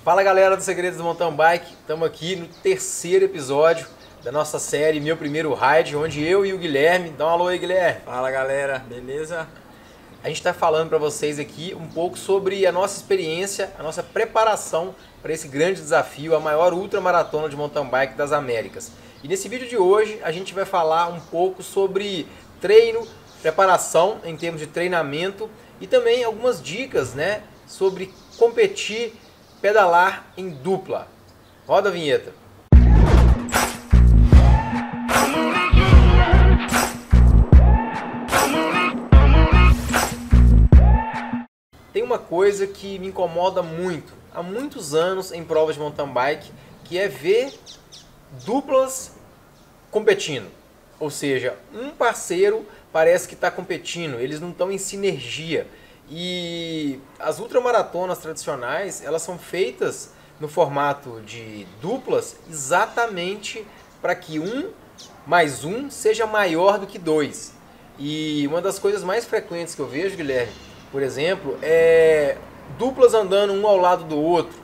Fala galera do Segredos do Mountain Bike, estamos aqui no terceiro episódio da nossa série Meu Primeiro Ride, onde eu e o Guilherme, dá um alô aí Guilherme. Fala galera, beleza? A gente está falando para vocês aqui um pouco sobre a nossa experiência, a nossa preparação para esse grande desafio, a maior ultramaratona de mountain bike das Américas. E nesse vídeo de hoje a gente vai falar um pouco sobre treino, preparação em termos de treinamento e também algumas dicas, né, sobre competir, pedalar em dupla. Roda a vinheta. Tem uma coisa que me incomoda muito, há muitos anos em provas de mountain bike, que é ver duplas competindo. Ou seja, um parceiro parece que está competindo, eles não estão em sinergia. E as ultramaratonas tradicionais, elas são feitas no formato de duplas exatamente para que 1 mais 1 seja maior do que 2. E uma das coisas mais frequentes que eu vejo, Guilherme, por exemplo, é duplas andando um ao lado do outro.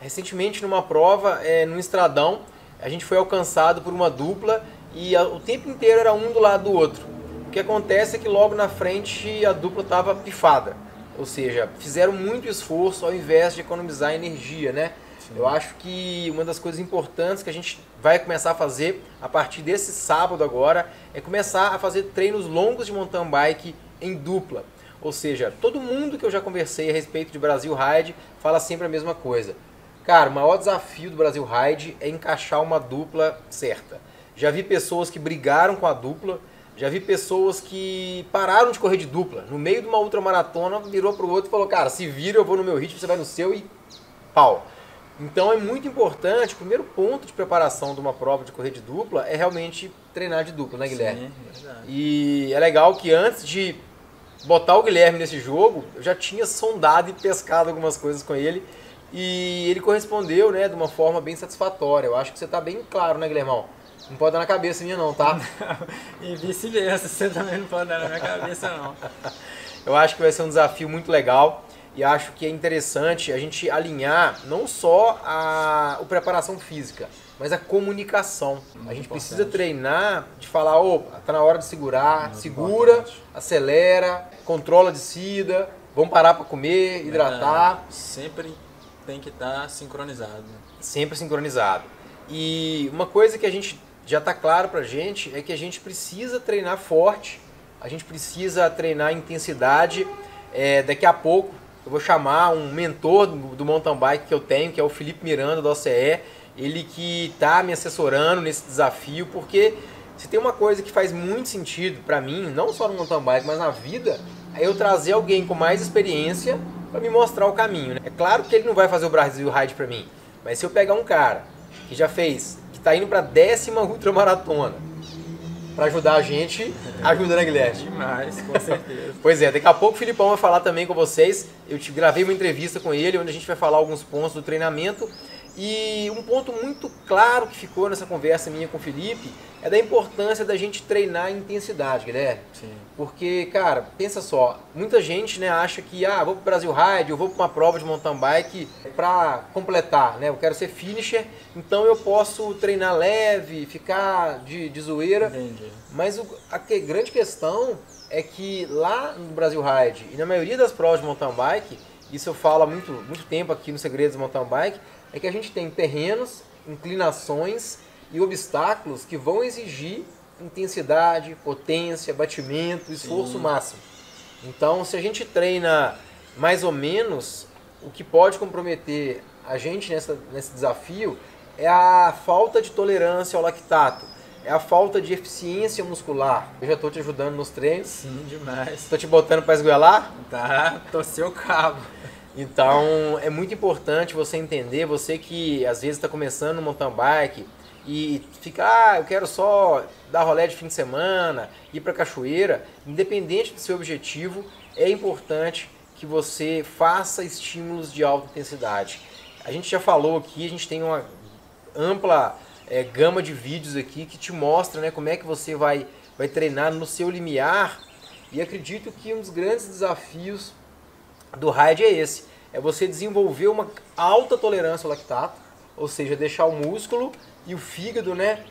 Recentemente numa prova, num estradão, a gente foi alcançado por uma dupla e o tempo inteiro era um do lado do outro. O que acontece é que logo na frente a dupla estava pifada, ou seja, fizeram muito esforço ao invés de economizar energia, né? Sim. Eu acho que uma das coisas importantes que a gente vai começar a fazer a partir desse sábado agora é começar a fazer treinos longos de mountain bike em dupla. Ou seja, todo mundo que eu já conversei a respeito de Brasil Ride fala sempre a mesma coisa. Cara, o maior desafio do Brasil Ride é encaixar uma dupla certa. Já vi pessoas que brigaram com a dupla, já vi pessoas que pararam de correr de dupla. No meio de uma ultramaratona, virou para o outro e falou, cara, se vira, eu vou no meu ritmo, você vai no seu e pau. Então é muito importante, o primeiro ponto de preparação de uma prova de correr de dupla é realmente treinar de dupla, né, Guilherme? Sim, verdade. E é legal que antes de botar o Guilherme nesse jogo, eu já tinha sondado e pescado algumas coisas com ele e ele correspondeu, né, de uma forma bem satisfatória. Eu acho que você está bem claro, né, Guilhermão? Não pode dar na cabeça minha não, tá? E vice-versa, você também não pode dar na minha cabeça não. Eu acho que vai ser um desafio muito legal e acho que é interessante a gente alinhar não só a preparação física, mas a comunicação. Muito a gente precisa treinar de falar, opa, tá na hora de segurar, muito segura, importante. Acelera, controla a descida, vamos parar para comer, hidratar. Sempre tem que estar sincronizado. Sempre sincronizado. E uma coisa que a gente já está claro pra gente é que a gente precisa treinar forte, a gente precisa treinar intensidade. Daqui a pouco eu vou chamar um mentor do mountain bike que eu tenho, que é o Felipe Miranda do OCE, ele que está me assessorando nesse desafio, porque se tem uma coisa que faz muito sentido para mim, não só no mountain bike, mas na vida, é eu trazer alguém com mais experiência para me mostrar o caminho, né? É claro que ele não vai fazer o Brasil Ride para mim, mas se eu pegar um cara que já fez, que está indo para a 10ª ultramaratona, para ajudar a gente, ajuda, né, Guilherme? Demais, com certeza. Pois é, daqui a pouco o Filipão vai falar também com vocês. Eu gravei uma entrevista com ele, onde a gente vai falar alguns pontos do treinamento. E um ponto muito claro que ficou nessa conversa minha com o Felipe é da importância da gente treinar a intensidade, Guilherme. Sim. Porque, cara, pensa só, muita gente, né, acha que vou pro Brasil Ride, eu vou para uma prova de mountain bike para completar, né? Eu quero ser finisher, então eu posso treinar leve, ficar de zoeira. Entendi. Mas a grande questão é que lá no Brasil Ride e na maioria das provas de mountain bike, isso eu falo há muito tempo aqui no Segredos do Mountain Bike, é que a gente tem terrenos, inclinações e obstáculos que vão exigir intensidade, potência, batimento, esforço máximo. Então, se a gente treina mais ou menos, o que pode comprometer a gente nesse desafio é a falta de tolerância ao lactato, é a falta de eficiência muscular. Eu já estou te ajudando nos treinos. Sim, demais. Estou te botando para esgoelar? Tá, torceu o cabo. Então, é muito importante você entender, você que às vezes está começando no mountain bike e fica, eu quero só dar rolê de fim de semana, ir para cachoeira, independente do seu objetivo, é importante que você faça estímulos de alta intensidade. A gente já falou aqui, a gente tem uma ampla gama de vídeos aqui que te mostra, né, como é que você vai treinar no seu limiar, e acredito que um dos grandes desafios do ride é esse, é você desenvolver uma alta tolerância ao lactato, ou seja, deixar o músculo e o fígado, né,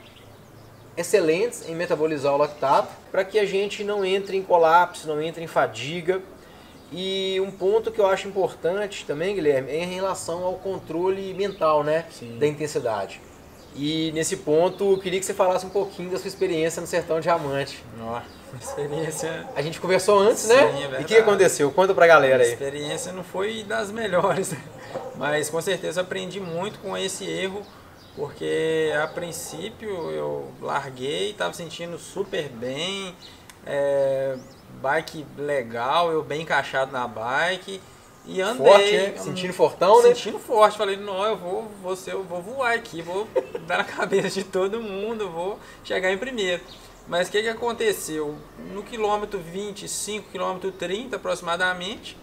excelentes em metabolizar o lactato, para que a gente não entre em colapso, não entre em fadiga. E um ponto que eu acho importante também, Guilherme, é em relação ao controle mental, né, da intensidade. E nesse ponto, eu queria que você falasse um pouquinho da sua experiência no Sertão Diamante. Nossa, experiência... A gente conversou antes, né? Sim, é verdade. E o que aconteceu? Conta pra galera aí. A experiência não foi das melhores, né? Mas com certeza aprendi muito com esse erro, porque a princípio eu larguei, estava sentindo super bem, bike legal, eu bem encaixado na bike. E andei, forte, né? Sentindo fortão, né? Sentindo forte. Falei, não, eu vou voar aqui, vou dar na cabeça de todo mundo, vou chegar em primeiro. Mas o que aconteceu? No quilômetro 25, quilômetro 30 aproximadamente,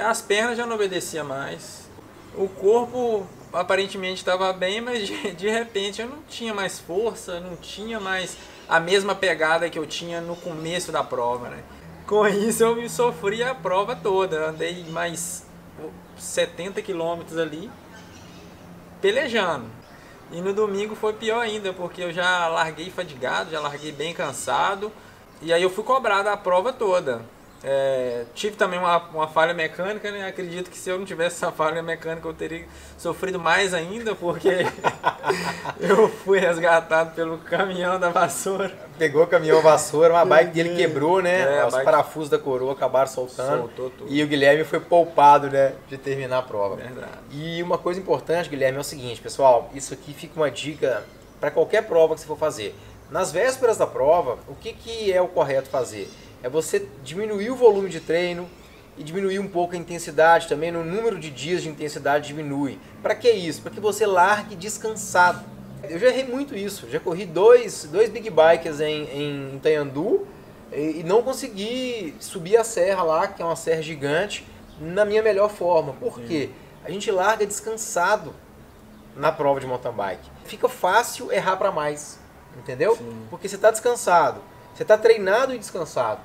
as pernas já não obedeciam mais. O corpo aparentemente estava bem, mas de repente eu não tinha mais força, não tinha mais a mesma pegada que eu tinha no começo da prova, né? Com isso eu sofri a prova toda, andei mais 70 quilômetros ali, pelejando. E no domingo foi pior ainda, porque eu já larguei fadigado, já larguei bem cansado, e aí eu fui cobrado a prova toda. Tive também uma falha mecânica, né? Acredito que se eu não tivesse essa falha mecânica eu teria sofrido mais ainda, porque eu fui resgatado pelo caminhão da vassoura. Pegou o caminhão vassoura, uma bike dele quebrou, né? Os bike... parafusos da coroa acabaram soltando. Soltou tudo. E o Guilherme foi poupado, né, de terminar a prova. Verdade. E uma coisa importante, Guilherme, é o seguinte, pessoal, isso aqui fica uma dica para qualquer prova que você for fazer. Nas vésperas da prova, o que é o correto fazer? É você diminuir o volume de treino e diminuir um pouco a intensidade também, no número de dias de intensidade diminui. Para que isso? Para que você largue descansado. Eu já errei muito isso, já corri dois big bikes em Itanhandu e não consegui subir a serra lá, que é uma serra gigante, na minha melhor forma. Por quê? A gente larga descansado na prova de mountain bike. Fica fácil errar para mais, entendeu? Sim. Porque você está descansado, você está treinado e descansado.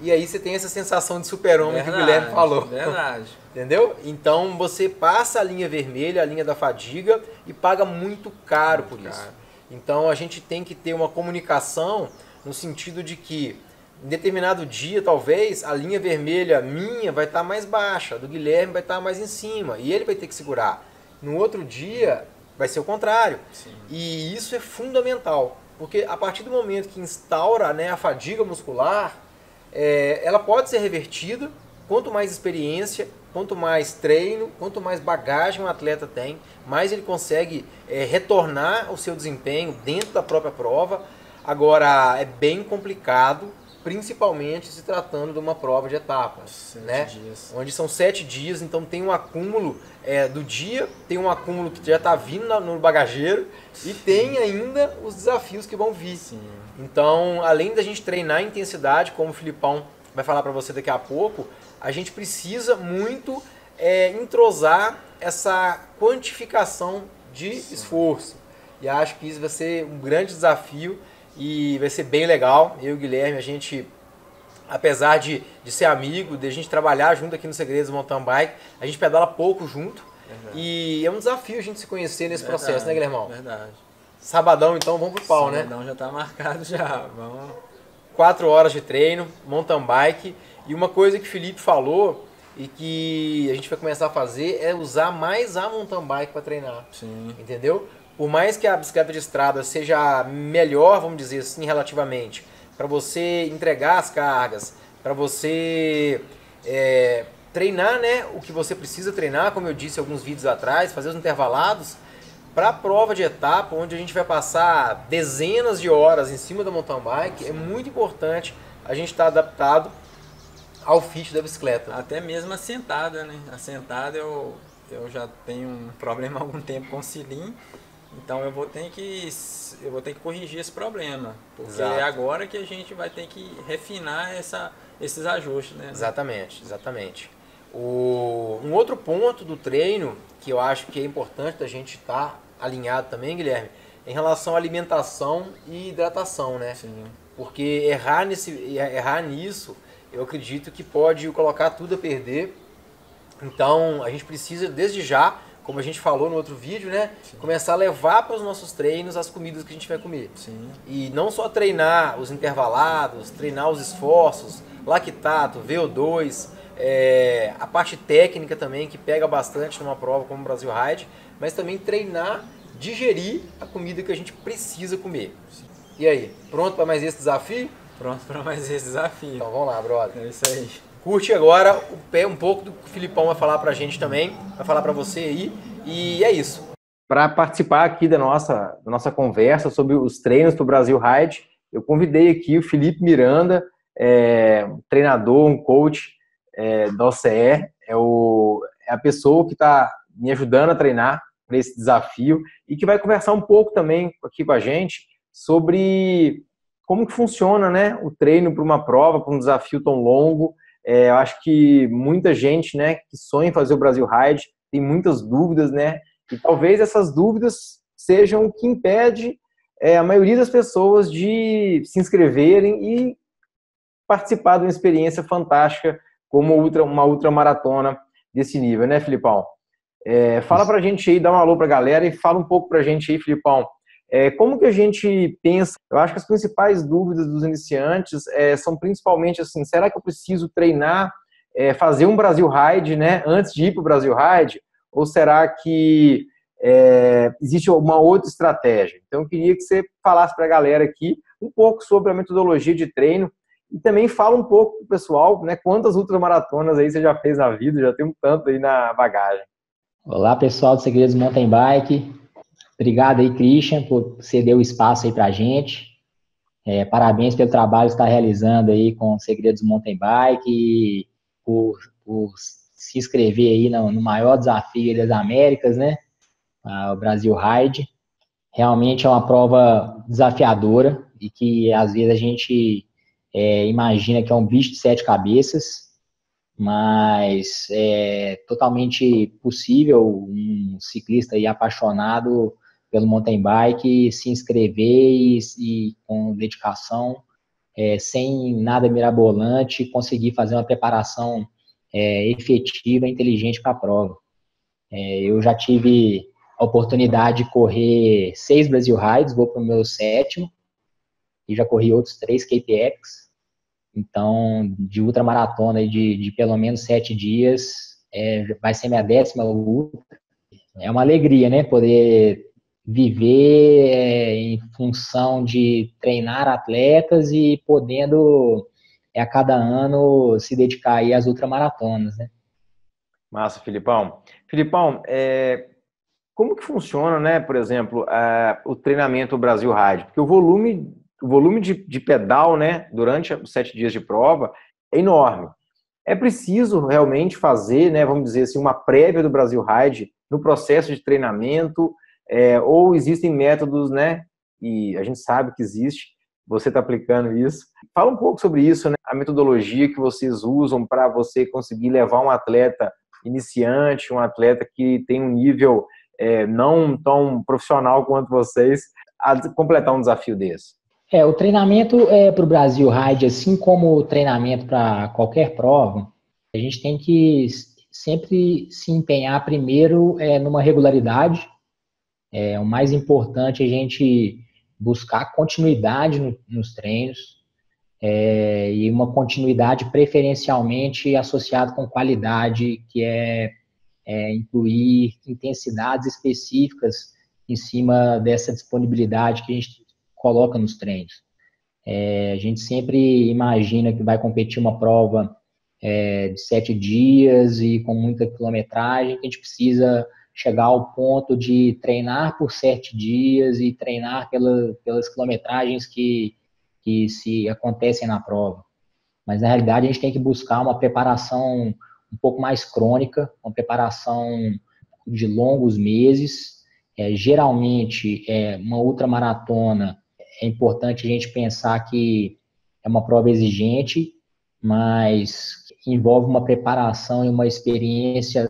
E aí você tem essa sensação de super-homem que o Guilherme falou. Verdade. Entendeu? Então você passa a linha vermelha, a linha da fadiga, e paga muito caro por isso. Então a gente tem que ter uma comunicação no sentido de que em determinado dia, talvez, a linha vermelha minha vai estar mais baixa, a do Guilherme vai estar mais em cima, e ele vai ter que segurar. No outro dia vai ser o contrário. Sim. E isso é fundamental, porque a partir do momento que instaura, né, a fadiga muscular, ela pode ser revertida. Quanto mais experiência, quanto mais treino, quanto mais bagagem um atleta tem, mais ele consegue retornar o seu desempenho dentro da própria prova. Agora, é bem complicado, principalmente se tratando de uma prova de etapas, 7 né? dias. Onde são 7 dias, então tem um acúmulo do dia, tem um acúmulo que já está vindo no bagageiro. Sim. E tem ainda os desafios que vão vir. Sim. Então, além da gente treinar a intensidade, como o Filipão vai falar para você daqui a pouco, a gente precisa muito entrosar essa quantificação de esforço. E acho que isso vai ser um grande desafio e vai ser bem legal. Eu e o Guilherme, a gente, apesar de ser amigo, de a gente trabalhar junto aqui no Segredos do Mountain Bike, a gente pedala pouco junto. Verdade. E é um desafio a gente se conhecer nesse processo, né, Guilhermão? Verdade. Sabadão, então, vamos pro pau, né? Sabadão já tá marcado já, vamos... 4 horas de treino, mountain bike. E uma coisa que o Felipe falou e que a gente vai começar a fazer é usar mais a mountain bike para treinar. Sim. Entendeu? Por mais que a bicicleta de estrada seja melhor, vamos dizer assim, relativamente, para você entregar as cargas, para você treinar, né, o que você precisa treinar, como eu disse alguns vídeos atrás, fazer os intervalados, para a prova de etapa, onde a gente vai passar dezenas de horas em cima da mountain bike, é muito importante a gente estar adaptado ao fit da bicicleta. Até mesmo a sentada, né? A sentada eu já tenho um problema há algum tempo com o cilim, então eu vou ter que corrigir esse problema, porque Exato. é agora que a gente vai ter que refinar esses ajustes, né? Exatamente, exatamente. Um outro ponto do treino que eu acho que é importante da gente estar alinhado também, Guilherme, em relação à alimentação e hidratação, né? Sim. Porque errar nisso, eu acredito que pode colocar tudo a perder Então, a gente precisa, desde já, como a gente falou no outro vídeo, né? Sim. Começar a levar para os nossos treinos as comidas que a gente vai comer. Sim. E não só treinar os intervalados, treinar os esforços, lactato, VO2, a parte técnica também, que pega bastante numa prova como o Brasil Ride, mas também treinar, digerir a comida que a gente precisa comer. Sim. E aí, pronto para mais esse desafio? Pronto para mais esse desafio. Então vamos lá, brother. É isso aí. Curte agora um pouco do que o Filipão vai falar pra gente também, vai falar pra você aí, e é isso. Para participar aqui da nossa conversa sobre os treinos para o Brasil Ride, eu convidei aqui o Felipe Miranda, um treinador, um coach da OCE, é a pessoa que está me ajudando a treinar para esse desafio e que vai conversar um pouco também aqui com a gente sobre como que funciona, né, o treino para uma prova, para um desafio tão longo. Eu acho que muita gente, né, que sonha em fazer o Brasil Ride tem muitas dúvidas, né, e talvez essas dúvidas sejam o que impede a maioria das pessoas de se inscreverem e participar de uma experiência fantástica como uma ultramaratona desse nível, né, Filipão? Fala pra gente aí, dá um alô pra galera e fala um pouco pra gente aí, Filipão. Como que a gente pensa? Eu acho que as principais dúvidas dos iniciantes são principalmente assim, será que eu preciso treinar, fazer um Brasil Ride, né, antes de ir para o Brasil Ride? Ou será que existe uma outra estratégia? Então, eu queria que você falasse para a galera aqui um pouco sobre a metodologia de treino e também fala um pouco para o pessoal, né, quantas ultramaratonas aí você já fez na vida, já tem um tanto aí na bagagem. Olá, pessoal do Segredos Mountain Bike. Obrigado aí, Christian, por ceder o espaço aí pra gente. Parabéns pelo trabalho que está realizando aí com o Segredos Mountain Bike e por se inscrever aí no maior desafio das Américas, né? O Brasil Ride. Realmente é uma prova desafiadora e que às vezes a gente imagina que é um bicho de 7 cabeças, mas é totalmente possível um ciclista aí apaixonado pelo mountain bike se inscrever e com dedicação, sem nada mirabolante, conseguir fazer uma preparação efetiva e inteligente para a prova. Eu já tive a oportunidade de correr 6 Brasil Rides, vou para o meu 7º, e já corri outros 3 KPX. Então, de ultramaratona de pelo menos 7 dias, vai ser minha 10ª ultra. É uma alegria, né? Poder viver em função de treinar atletas e podendo, a cada ano, se dedicar aí às ultramaratonas, né? Massa, Filipão. Filipão, como que funciona, né, por exemplo, o treinamento Brasil Ride? Porque o volume de pedal, né, durante os 7 dias de prova é enorme. É preciso realmente fazer, né, vamos dizer assim, uma prévia do Brasil Ride no processo de treinamento, ou existem métodos, né, e a gente sabe que existe, você está aplicando isso. Fala um pouco sobre isso, né, a metodologia que vocês usam para você conseguir levar um atleta iniciante, um atleta que tem um nível não tão profissional quanto vocês, a completar um desafio desse. O treinamento para o Brasil Ride, assim como o treinamento para qualquer prova, a gente tem que sempre se empenhar primeiro numa regularidade. O mais importante é a gente buscar continuidade nos treinos, e uma continuidade preferencialmente associada com qualidade, que incluir intensidades específicas em cima dessa disponibilidade que a gente coloca nos treinos. A gente sempre imagina que vai competir uma prova de 7 dias e com muita quilometragem, que a gente precisa chegar ao ponto de treinar por 7 dias e treinar pelas quilometragens que se acontecem na prova. Mas, na realidade, a gente tem que buscar uma preparação um pouco mais crônica, uma preparação de longos meses. Geralmente, uma ultramaratona, é importante a gente pensar que é uma prova exigente, mas envolve uma preparação e uma experiência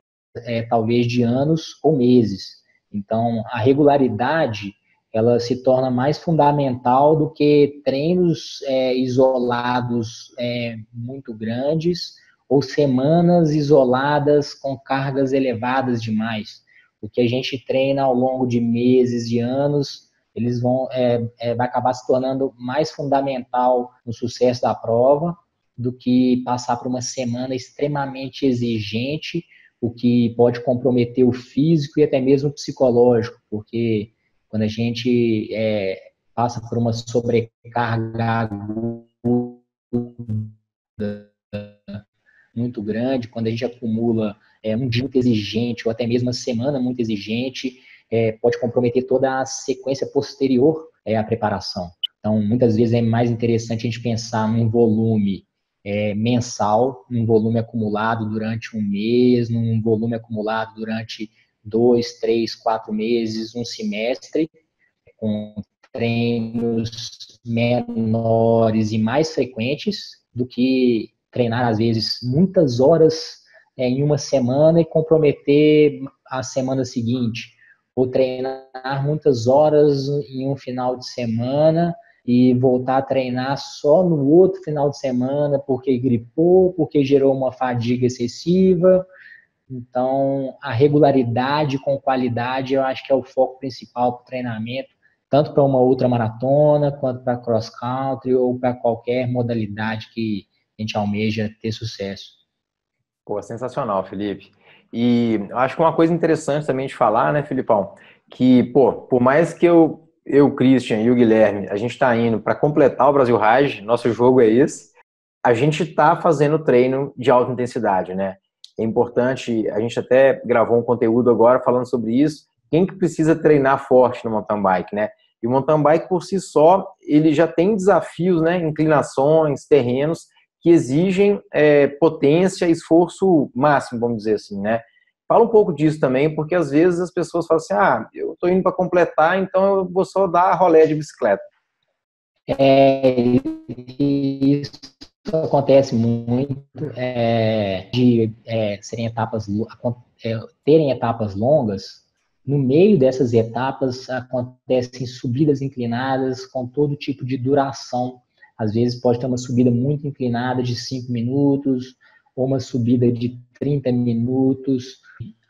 talvez de anos ou meses. Então, a regularidade ela se torna mais fundamental do que treinos isolados muito grandes ou semanas isoladas com cargas elevadas demais. O que a gente treina ao longo de meses, de anos, eles vai acabar se tornando mais fundamental no sucesso da prova do que passar por uma semana extremamente exigente, o que pode comprometer o físico e até mesmo o psicológico, porque quando a gente passa por uma sobrecarga muito grande, quando a gente acumula um dia muito exigente ou até mesmo uma semana muito exigente, pode comprometer toda a sequência posterior à preparação. Então, muitas vezes é mais interessante a gente pensar num volume mensal, num volume acumulado durante um mês, num volume acumulado durante 2, 3, 4 meses, um semestre, com treinos menores e mais frequentes do que treinar, às vezes, muitas horas em uma semana e comprometer a semana seguinte, ou treinar muitas horas em um final de semana e voltar a treinar só no outro final de semana porque gripou, porque gerou uma fadiga excessiva. Então, a regularidade com qualidade, eu acho que é o foco principal para o treinamento, tanto para uma ultramaratona, quanto para cross country ou para qualquer modalidade que a gente almeja ter sucesso. Pô, sensacional, Felipe. E eu acho que uma coisa interessante também de falar, né, Filipão, que, pô, por mais que eu, Christian e o Guilherme, a gente está indo para completar o Brasil Ride, nosso jogo é esse, a gente está fazendo treino de alta intensidade, né? É importante, a gente até gravou um conteúdo agora falando sobre isso, quem que precisa treinar forte no mountain bike, né? E o mountain bike por si só, ele já tem desafios, né, inclinações, terrenos, que exigem potência e esforço máximo, vamos dizer assim, né? Fala um pouco disso também, porque às vezes as pessoas falam assim, eu estou indo para completar, então eu vou só dar rolê de bicicleta. Isso acontece muito, terem etapas longas. No meio dessas etapas acontecem subidas inclinadas com todo tipo de duração. Às vezes pode ter uma subida muito inclinada de 5 minutos, ou uma subida de 30 minutos.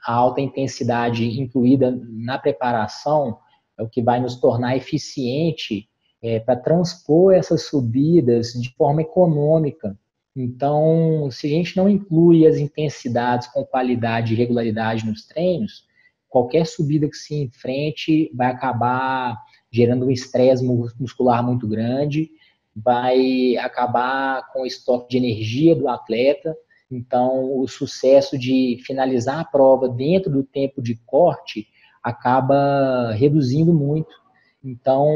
A alta intensidade incluída na preparação é o que vai nos tornar eficiente para transpor essas subidas de forma econômica. Então, se a gente não inclui as intensidades com qualidade e regularidade nos treinos, qualquer subida que se enfrente vai acabar gerando um estresse muscular muito grande, vai acabar com o estoque de energia do atleta. Então, o sucesso de finalizar a prova dentro do tempo de corte acaba reduzindo muito. Então,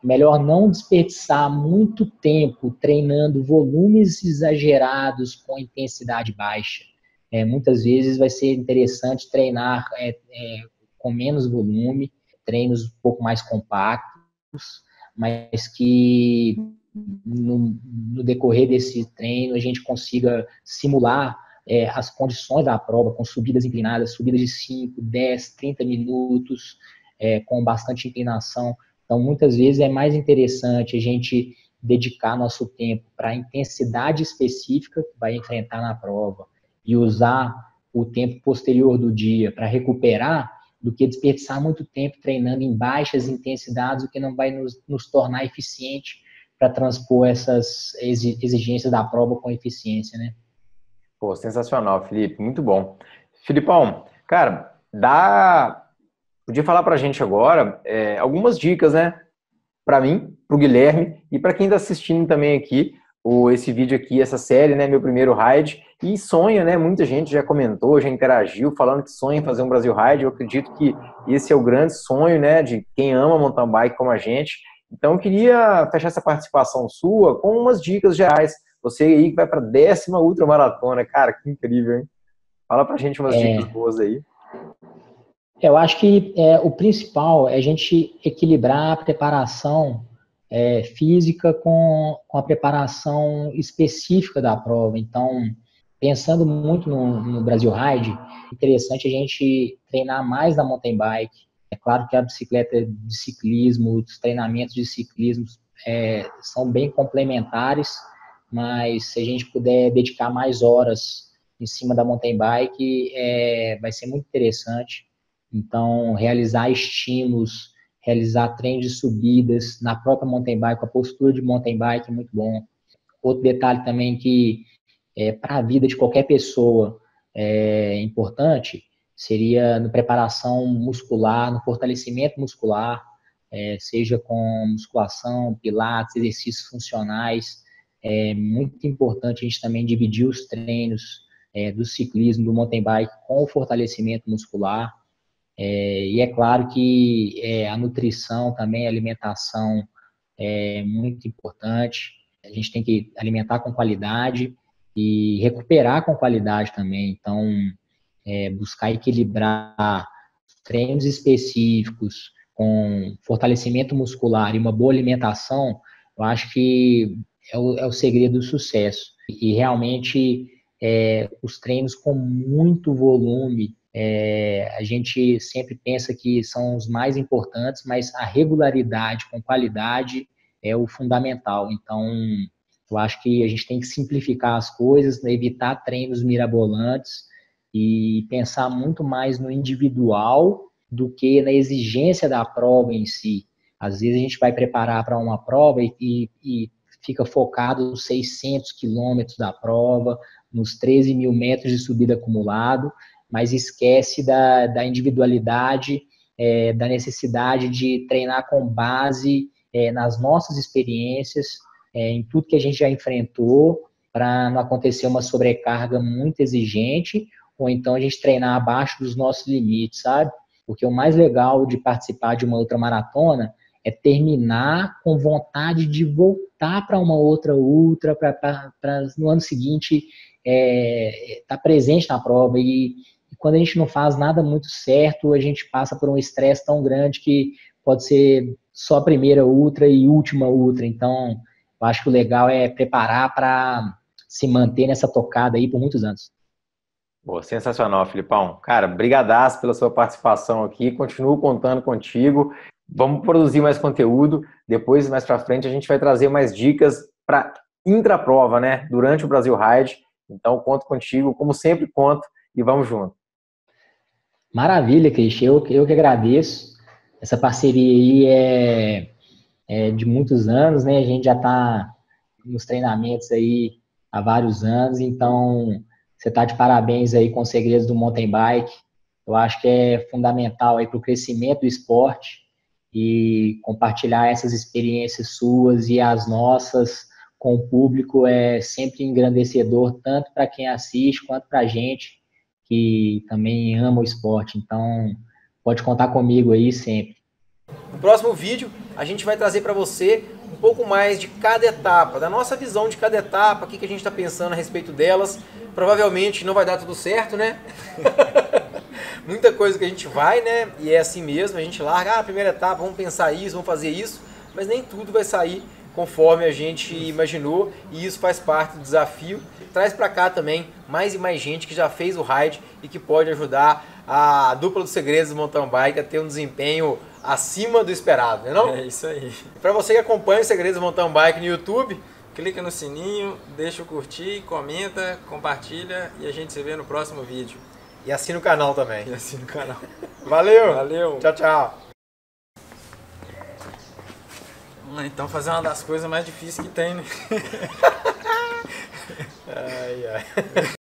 é melhor não desperdiçar muito tempo treinando volumes exagerados com intensidade baixa. Muitas vezes vai ser interessante treinar com menos volume, treinos um pouco mais compactos, mas que no decorrer desse treino a gente consiga simular as condições da prova, com subidas inclinadas, subidas de 5, 10, 30 minutos, com bastante inclinação. Então, muitas vezes é mais interessante a gente dedicar nosso tempo para a intensidade específica que vai enfrentar na prova e usar o tempo posterior do dia para recuperar, do que desperdiçar muito tempo treinando em baixas intensidades, o que não vai nos tornar eficiente para transpor essas exigências da prova com eficiência, né? Pô, sensacional, Felipe, muito bom. Filipão, cara, podia falar pra gente agora algumas dicas, né? Para mim, pro Guilherme e para quem está assistindo também aqui, esse vídeo aqui, essa série, né? Meu primeiro ride. E sonha, né? Muita gente já comentou, já interagiu, falando que sonha em fazer um Brasil Ride. Eu acredito que esse é o grande sonho, né? De quem ama mountain bike como a gente. Então, eu queria fechar essa participação sua com umas dicas gerais. Você aí que vai para a 10ª ultramaratona, cara, que incrível, hein? Fala pra gente umas dicas boas aí. Eu acho que o principal é a gente equilibrar a preparação física com a preparação específica da prova. Então, pensando muito no Brasil Ride, é interessante a gente treinar mais na mountain bike. É claro que a bicicleta de ciclismo, os treinamentos de ciclismo são bem complementares, mas se a gente puder dedicar mais horas em cima da mountain bike, vai ser muito interessante. Então, realizar estímulos, realizar treinos de subidas na própria mountain bike, a postura de mountain bike é muito bom. Outro detalhe também que para a vida de qualquer pessoa é importante seria na preparação muscular, no fortalecimento muscular, seja com musculação, pilates, exercícios funcionais. É muito importante a gente também dividir os treinos do ciclismo, do mountain bike com o fortalecimento muscular. E é claro que a nutrição também, a alimentação é muito importante. A gente tem que alimentar com qualidade e recuperar com qualidade também. Então, buscar equilibrar treinos específicos com fortalecimento muscular e uma boa alimentação, eu acho que é o segredo do sucesso. E realmente, os treinos com muito volume, a gente sempre pensa que são os mais importantes, mas a regularidade com qualidade é o fundamental. Então, eu acho que a gente tem que simplificar as coisas, né, evitar treinos mirabolantes e pensar muito mais no individual do que na exigência da prova em si. Às vezes a gente vai preparar para uma prova e fica focado nos 600 quilômetros da prova, nos 13 mil metros de subida acumulado, mas esquece da individualidade, da necessidade de treinar com base nas nossas experiências, em tudo que a gente já enfrentou, para não acontecer uma sobrecarga muito exigente, ou então a gente treinar abaixo dos nossos limites, sabe? Porque o mais legal de participar de uma ultramaratona é terminar com vontade de voltar para uma outra ultra, para no ano seguinte estar presente na prova. E quando a gente não faz nada muito certo, a gente passa por um estresse tão grande que pode ser só a primeira ultra e última ultra. Então, eu acho que o legal é preparar para se manter nessa tocada aí por muitos anos. Boa, sensacional, Filipão. Cara, brigadaço pela sua participação aqui. Continuo contando contigo. Vamos produzir mais conteúdo. Depois, mais para frente, a gente vai trazer mais dicas para intraprova, né? Durante o Brasil Ride. Então, conto contigo, como sempre conto, e vamos junto. Maravilha, Cristian. Eu que agradeço. Essa parceria aí é de muitos anos, né? A gente já está nos treinamentos aí há vários anos, então você está de parabéns aí com os segredos do mountain bike. Eu acho que é fundamental aí para o crescimento do esporte e compartilhar essas experiências suas e as nossas com o público é sempre engrandecedor, tanto para quem assiste quanto para a gente que também ama o esporte. Então, pode contar comigo aí sempre. No próximo vídeo, a gente vai trazer para você um pouco mais de cada etapa, da nossa visão de cada etapa, o que a gente está pensando a respeito delas. Provavelmente não vai dar tudo certo, né? Muita coisa que a gente vai, né? E é assim mesmo, a gente larga, a primeira etapa, vamos pensar isso, vamos fazer isso, mas nem tudo vai sair conforme a gente imaginou, e isso faz parte do desafio. Traz para cá também mais e mais gente que já fez o ride e que pode ajudar a dupla dos segredos do mountain bike a ter um desempenho acima do esperado, né, não? É isso aí. Para você que acompanha os segredos do mountain bike no YouTube, clica no sininho, deixa o curtir, comenta, compartilha e a gente se vê no próximo vídeo. E assina o canal também. E assina o canal. Valeu! Valeu! Tchau, tchau! Então fazer uma das coisas mais difíceis que tem, né? Ai, ai.